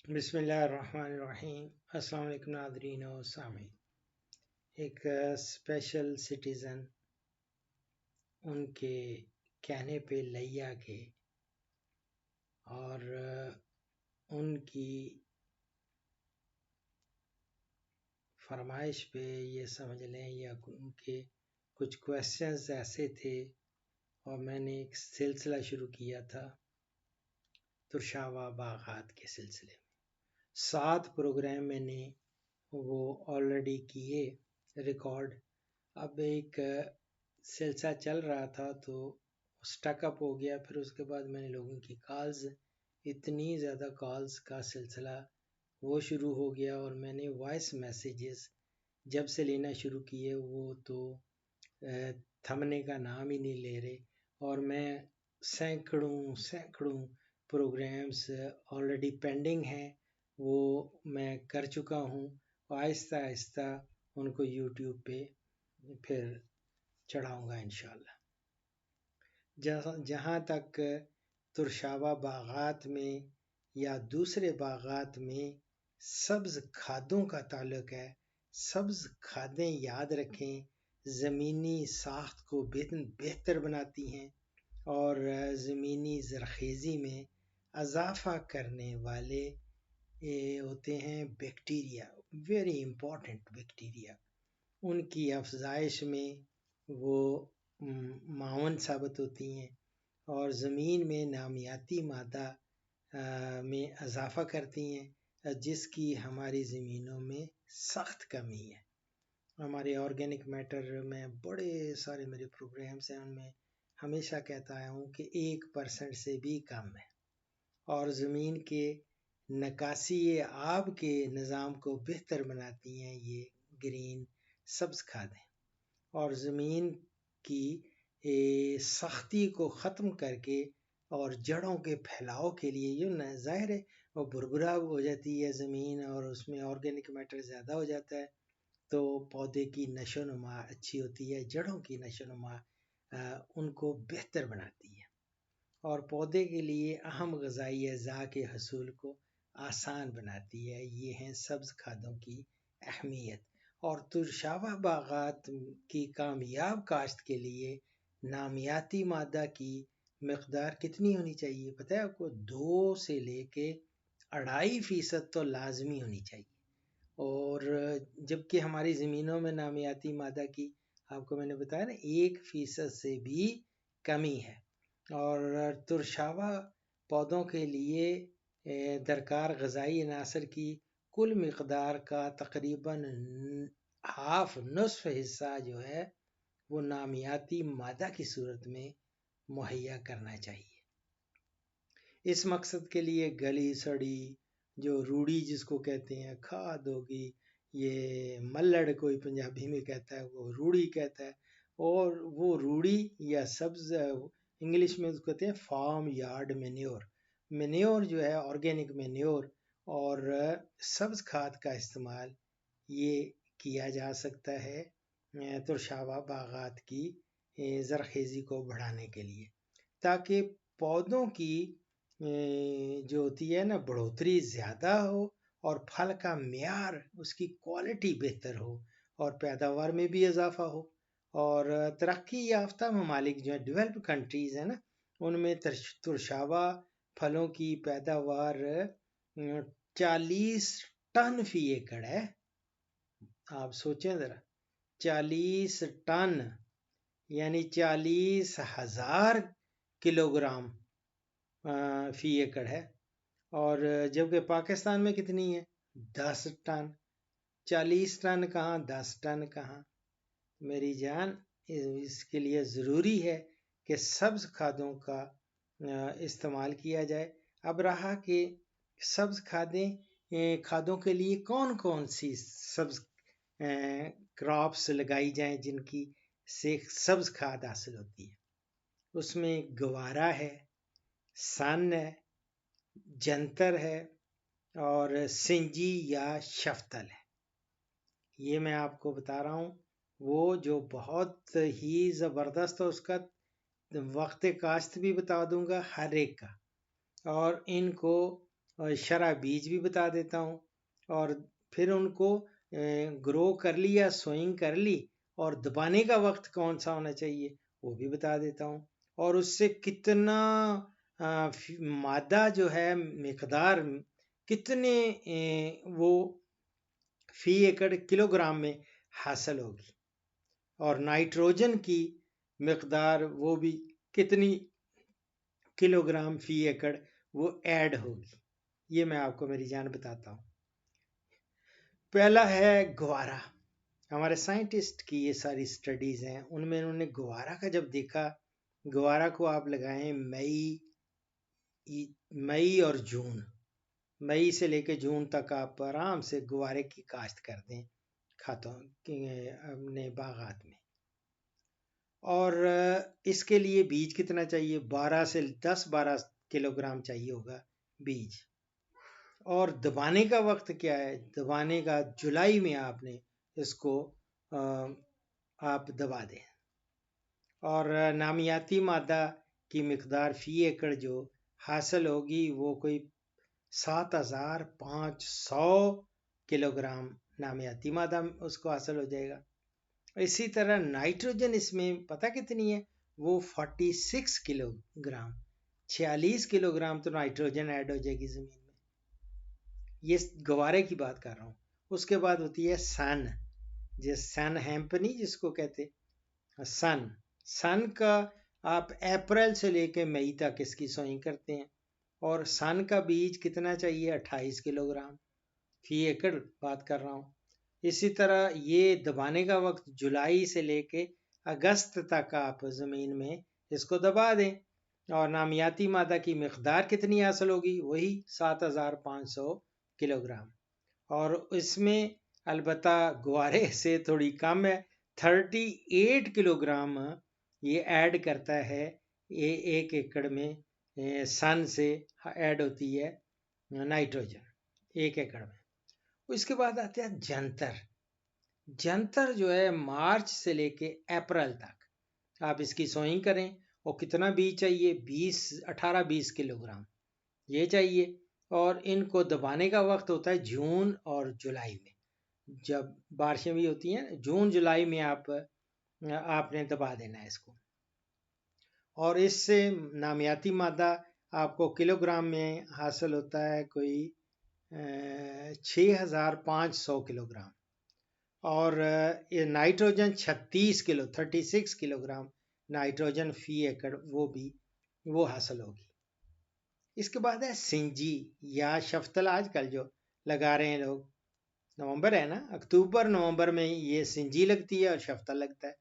بسم اللہ الرحمن الرحیم۔ السلام علیکم ناظرین و سامعین۔ ایک اسپیشل سٹیزن ان کے کہنے پہ لیا کے اور ان کی فرمائش پہ یہ سمجھ لیں یا ان کے کچھ کویسچنز ایسے تھے اور میں نے ایک سلسلہ شروع کیا تھا ترشاوا باغات کے سلسلے میں۔ 7 پروگرام میں نے وہ آلریڈی کیے ریکارڈ۔ اب ایک سلسلہ چل رہا تھا تو سٹک اپ ہو گیا، پھر اس کے بعد میں نے لوگوں کی کالز، اتنی زیادہ کالز کا سلسلہ وہ شروع ہو گیا، اور میں نے وائس میسیجز جب سے لینا شروع کیے وہ تو تھمنے کا نام ہی نہیں لے رہے، اور میں سینکڑوں پروگرامز آلریڈی پینڈنگ ہیں، وہ میں کر چکا ہوں، آہستہ آہستہ ان کو یوٹیوب پہ پھر چڑھاؤں گا انشاءاللہ۔ جہاں تک ترشاوا باغات میں یا دوسرے باغات میں سبز کھادوں کا تعلق ہے، سبز کھادیں یاد رکھیں زمینی ساخت کو بہتر بناتی ہیں اور زمینی زرخیزی میں اضافہ کرنے والے ہوتے ہیں بیکٹیریا، ویری امپورٹنٹ بیکٹیریا، ان کی افزائش میں وہ معاون ثابت ہوتی ہیں اور زمین میں نامیاتی مادہ میں اضافہ کرتی ہیں، جس کی ہماری زمینوں میں سخت کمی ہے۔ ہمارے آرگینک میٹر میں بڑے سارے میرے پروگرامس ہیں، ان میں ہمیشہ کہتا ہوں کہ 1% سے بھی کم ہے، اور زمین کے نکاسی آب کے نظام کو بہتر بناتی ہیں یہ گرین سبز کھادیں، اور زمین کی سختی کو ختم کر کے اور جڑوں کے پھیلاؤ کے لیے، یہ ظاہر ہے وہ بھربھرا ہو جاتی ہے زمین اور اس میں آرگینک میٹر زیادہ ہو جاتا ہے تو پودے کی نشو و نما اچھی ہوتی ہے، جڑوں کی نشو و نما ان کو بہتر بناتی ہے اور پودے کے لیے اہم غذائی اجزاء کے حصول کو آسان بناتی ہے۔ یہ ہیں سبز کھادوں کی اہمیت۔ اور ترشاوا باغات کی کامیاب کاشت کے لیے نامیاتی مادہ کی مقدار کتنی ہونی چاہیے پتہ ہے آپ کو؟ 2 سے لے کے 2.5% تو لازمی ہونی چاہیے، اور جبکہ ہماری زمینوں میں نامیاتی مادہ کی آپ کو میں نے بتایا نا 1% سے بھی کمی ہے، اور ترشاوا پودوں کے لیے درکار غذائی عناصر کی کل مقدار کا تقریباً نصف حصہ جو ہے وہ نامیاتی مادہ کی صورت میں مہیا کرنا چاہیے۔ اس مقصد کے لیے گلی سڑی جو روڑی جس کو کہتے ہیں کھاد ہوگی، یہ ملڑ کوئی پنجابی میں کہتا ہے، وہ روڑی کہتا ہے، اور وہ روڑی یا سبز انگلش میں اس کو کہتے ہیں فارم یارڈ مینیور جو ہے آرگینک مینیور اور سبز کھاد کا استعمال یہ کیا جا سکتا ہے ترشاوا باغات کی زرخیزی کو بڑھانے کے لیے، تاکہ پودوں کی جو ہوتی ہے نا بڑھوتری زیادہ ہو اور پھل کا معیار اس کی کوالٹی بہتر ہو اور پیداوار میں بھی اضافہ ہو۔ اور ترقی یافتہ ممالک جو ہیں ڈیولپ کنٹریز ہیں نا، ان میں ترشاوا پھلوں کی پیداوار 40 ٹن فی ایکڑ ہے۔ آپ سوچیں ذرا، 40 ٹن یعنی 40,000 کلو گرام فی ایکڑ ہے، اور جبکہ پاکستان میں کتنی ہے؟ 10 ٹن۔ 40 ٹن کہاں، 10 ٹن کہاں؟ میری جان، اس کے لیے ضروری ہے کہ سبز کھادوں کا استعمال کیا جائے۔ اب رہا کہ سبز کھادوں کے لیے کون کون سی سبز کراپس لگائی جائیں جن کی سے سبز کھاد حاصل ہوتی ہے؟ اس میں گوارا ہے، سن ہے، جنتر ہے اور سنجی یا شفتل ہے۔ یہ میں آپ کو بتا رہا ہوں، وہ جو بہت ہی زبردست ہے، اس کا وقت کاشت بھی بتا دوں گا ہر ایک کا، اور ان کو اور شرح بیج بھی بتا دیتا ہوں، اور پھر ان کو گرو کر لی یا سوئنگ کر لی، اور دبانے کا وقت کون سا ہونا چاہیے وہ بھی بتا دیتا ہوں، اور اس سے کتنا مادہ جو ہے مقدار کتنے وہ فی ایکڑ کلو گرام میں حاصل ہوگی، اور نائٹروجن کی مقدار وہ بھی کتنی کلو گرام فی ایکڑ وہ ایڈ ہوگی، یہ میں آپ کو میری جان بتاتا ہوں۔ پہلا ہے گوارا۔ ہمارے سائنٹسٹ کی یہ ساری سٹڈیز ہیں، ان میں انہوں نے گوارا کا جب دیکھا، گوارا کو آپ لگائیں مئی اور جون، مئی سے لے کے جون تک آپ آرام سے گوارے کی کاشت کر دیں کھاتوں اپنے باغات میں، اور اس کے لیے بیج کتنا چاہیے؟ 12 کلو گرام چاہیے ہوگا بیج۔ اور دبانے کا وقت کیا ہے؟ دبانے کا جولائی میں آپ نے اس کو آپ دبا دیں، اور نامیاتی مادہ کی مقدار فی ایکڑ جو حاصل ہوگی وہ کوئی 7500 کلو گرام نامیاتی مادہ اس کو حاصل ہو جائے گا۔ اسی طرح نائٹروجن اس میں پتہ کتنی ہے؟ وہ 46 کلو گرام، 46 کلو گرام تو نائٹروجن ایڈ ہو جائے گی زمین میں۔ یہ گوارے کی بات کر رہا ہوں۔ اس کے بعد ہوتی ہے سن، سن ہیمپنی جس کو کہتے، سن کا آپ اپریل سے لے کے مئی تک اس کی سوئنگ کرتے ہیں، اور سن کا بیج کتنا چاہیے؟ 28 کلو گرام فی ایکڑ بات کر رہا ہوں۔ اسی طرح یہ دبانے کا وقت جولائی سے لے کے اگست تک آپ زمین میں اس کو دبا دیں، اور نامیاتی مادہ کی مقدار کتنی حاصل ہوگی؟ وہی 7500 کلو گرام، اور اس میں البتہ گوارے سے تھوڑی کم ہے، 38 کلو گرام یہ ایڈ کرتا ہے ایک ایکڑ میں، سن سے ایڈ ہوتی ہے نائٹروجن ایک ایکڑ میں۔ اس کے بعد آتے ہیں جنتر۔ جنتر جو ہے مارچ سے لے کے اپریل تک آپ اس کی سوئنگ کریں، اور کتنا بیج چاہیے؟ 18-20 کلو گرام یہ چاہیے، اور ان کو دبانے کا وقت ہوتا ہے جون اور جولائی میں، جب بارشیں بھی ہوتی ہیں جون جولائی میں آپ نے دبا دینا ہے اس کو، اور اس سے نامیاتی مادہ آپ کو کلو گرام میں حاصل ہوتا ہے کوئی 6500 کلو گرام، اور نائٹروجن 36 کلو گرام نائٹروجن فی ایکڑ وہ حاصل ہوگی۔ اس کے بعد ہے سنجی یا شفتل، آج کل جو لگا رہے ہیں لوگ، نومبر ہے نا، اکتوبر نومبر میں یہ سنجی لگتی ہے اور شفتل لگتا ہے،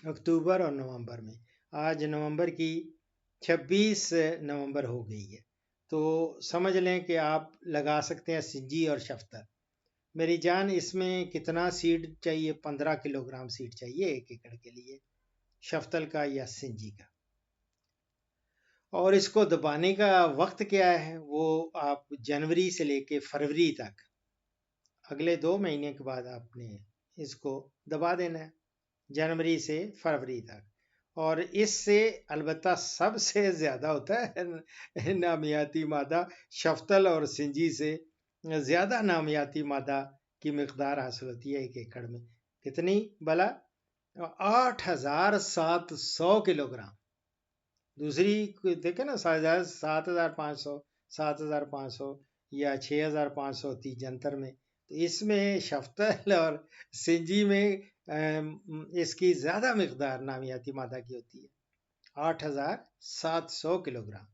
اکتوبر اور نومبر میں۔ آج نومبر کی 26 نومبر ہو گئی ہے، تو سمجھ لیں کہ آپ لگا سکتے ہیں سنجی اور شفتل۔ میری جان اس میں کتنا سیڈ چاہیے؟ 15 کلو گرام سیڈ چاہیے ایک ایکڑ کے لیے، شفتل کا یا سنجی کا۔ اور اس کو دبانے کا وقت کیا ہے؟ وہ آپ جنوری سے لے کے فروری تک، اگلے 2 مہینے کے بعد آپ نے اس کو دبا دینا ہے، جنوری سے فروری تک۔ اور اس سے البتہ سب سے زیادہ ہوتا ہے نامیاتی مادہ، شفتل اور سنجی سے زیادہ نامیاتی مادہ کی مقدار حاصل ہوتی ہے ایک ایکڑ میں، کتنی بلا؟ 8700 کلو گرام۔ دوسری دیکھیں نا 7500 یا 6500 ہوتی جنتر میں، تو اس میں شفتل اور سنجی میں اس کی زیادہ مقدار نامیاتی مادہ کی ہوتی ہے، 8700 کلو گرام،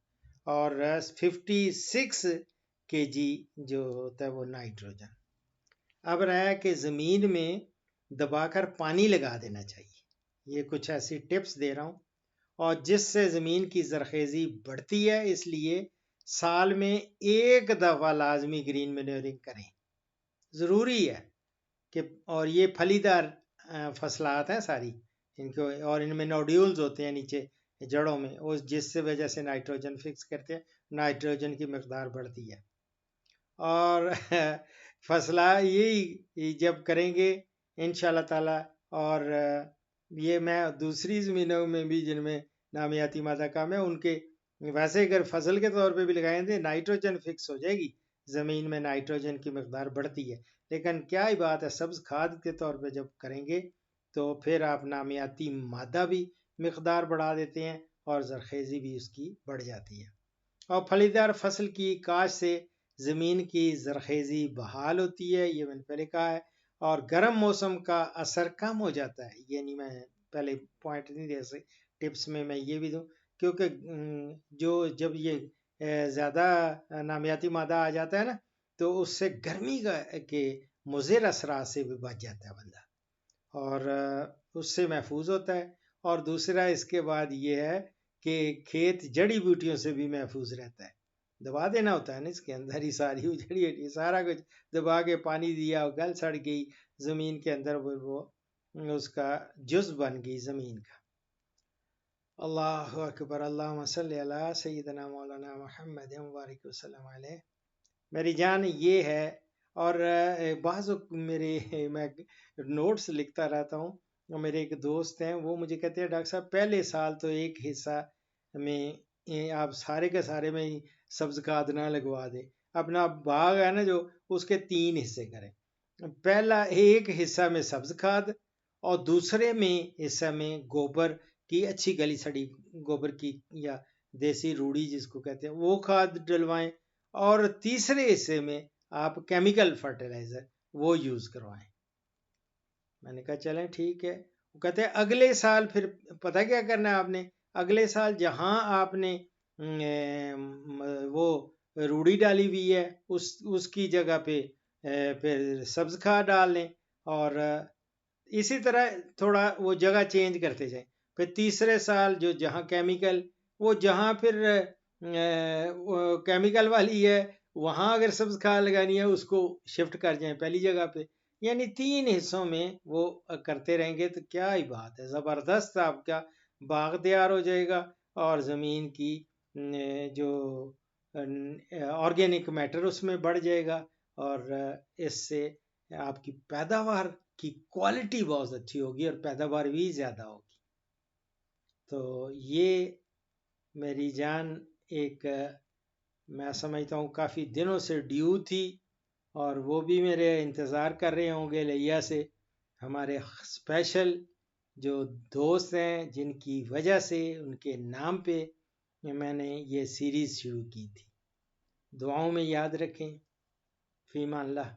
اور 56 کے جی جو ہوتا ہے وہ نائٹروجن۔ اب رہا کہ زمین میں دبا کر پانی لگا دینا چاہیے، یہ کچھ ایسی ٹپس دے رہا ہوں، اور جس سے زمین کی زرخیزی بڑھتی ہے، اس لیے سال میں ایک دفعہ لازمی گرین مینورنگ کریں، ضروری ہے کہ، اور یہ پھلی دار فصلات ہیں ساری ان کو، اور ان میں نوڈیولز ہوتے ہیں نیچے جڑوں میں، جس سے وجہ سے نائٹروجن فکس کرتے ہیں، نائٹروجن کی مقدار بڑھتی ہے، اور فصلہ یہی جب کریں گے انشاءاللہ تعالی، اور یہ میں دوسری زمینوں میں بھی جن میں نامیاتی مادہ کم ہے ان کے ویسے اگر فصل کے طور پہ بھی لگائیں گے نائٹروجن فکس ہو جائے گی، زمین میں نائٹروجن کی مقدار بڑھتی ہے، لیکن کیا ہی بات ہے سبز کھاد کے طور پہ جب کریں گے تو پھر آپ نامیاتی مادہ بھی مقدار بڑھا دیتے ہیں اور زرخیزی بھی اس کی بڑھ جاتی ہے۔ اور پھلیدار فصل کی کاشت سے زمین کی زرخیزی بحال ہوتی ہے، یہ میں نے پہلے کہا ہے، اور گرم موسم کا اثر کم ہو جاتا ہے، یعنی میں پہلے پوائنٹ نہیں دے سکتا، ٹپس میں یہ بھی دوں، کیونکہ جب یہ زیادہ نامیاتی مادہ آ جاتا ہے نا تو اس سے گرمی کے مضر اثرات سے بھی بچ جاتا ہے بندہ، اور اس سے محفوظ ہوتا ہے۔ اور دوسرا اس کے بعد یہ ہے کہ کھیت جڑی بوٹیوں سے بھی محفوظ رہتا ہے، دبا دینا ہوتا ہے نا اس کے اندر ہی ساری جڑی بوٹی سارا کچھ دبا کے پانی دیا گل سڑ گئی زمین کے اندر، وہ اس کا جز بن گئی زمین کا۔ اللہ اکبر، اللہم صلی علی سیدنا مولانا محمد وبارک وسلم علیہ۔ میری جان یہ ہے، اور بعض میں نوٹس لکھتا رہتا ہوں، میرے ایک دوست ہیں وہ مجھے کہتے ہیں ڈاکٹر صاحب پہلے سال تو ایک حصہ میں آپ سارے کے سارے میں سبز کھاد نہ لگوا دیں، اپنا باغ ہے نا جو اس کے 3 حصے کریں، پہلا ایک حصہ میں سبز کھاد اور دوسرے میں حصہ میں گوبر کی اچھی گلی سڑی گوبر کی یا دیسی روڑی جس کو کہتے ہیں وہ کھاد ڈلوائیں، اور تیسرے حصے میں آپ کیمیکل فرٹیلائزر وہ یوز کروائیں۔ میں نے کہا چلیں ٹھیک ہے۔ وہ کہتے ہیں اگلے سال پھر پتہ کیا کرنا ہے آپ نے، اگلے سال جہاں آپ نے وہ روڑی ڈالی ہوئی ہے اس کی جگہ پہ پھر سبز کھاد ڈال لیں، اور اسی طرح تھوڑا وہ جگہ چینج کرتے جائیں، پھر تیسرے سال جو جہاں کیمیکل، وہ جہاں پھر کیمیکل والی ہے وہاں اگر سبز کھاد لگانی ہے اس کو شفٹ کر جائیں پہلی جگہ پہ، یعنی 3 حصوں میں وہ کرتے رہیں گے تو کیا ہی بات ہے، زبردست آپ کا باغ تیار ہو جائے گا، اور زمین کی جو آرگینک میٹر اس میں بڑھ جائے گا، اور اس سے آپ کی پیداوار کی کوالٹی بہت اچھی ہوگی اور پیداوار بھی زیادہ ہوگی۔ تو یہ میری جان ایک میں سمجھتا ہوں کافی دنوں سے ڈیو تھی، اور وہ بھی میرے انتظار کر رہے ہوں گے لیا سے، ہمارے اسپیشل جو دوست ہیں جن کی وجہ سے ان کے نام پہ میں نے یہ سیریز شروع کی تھی۔ دعاؤں میں یاد رکھیں، فی امان اللہ۔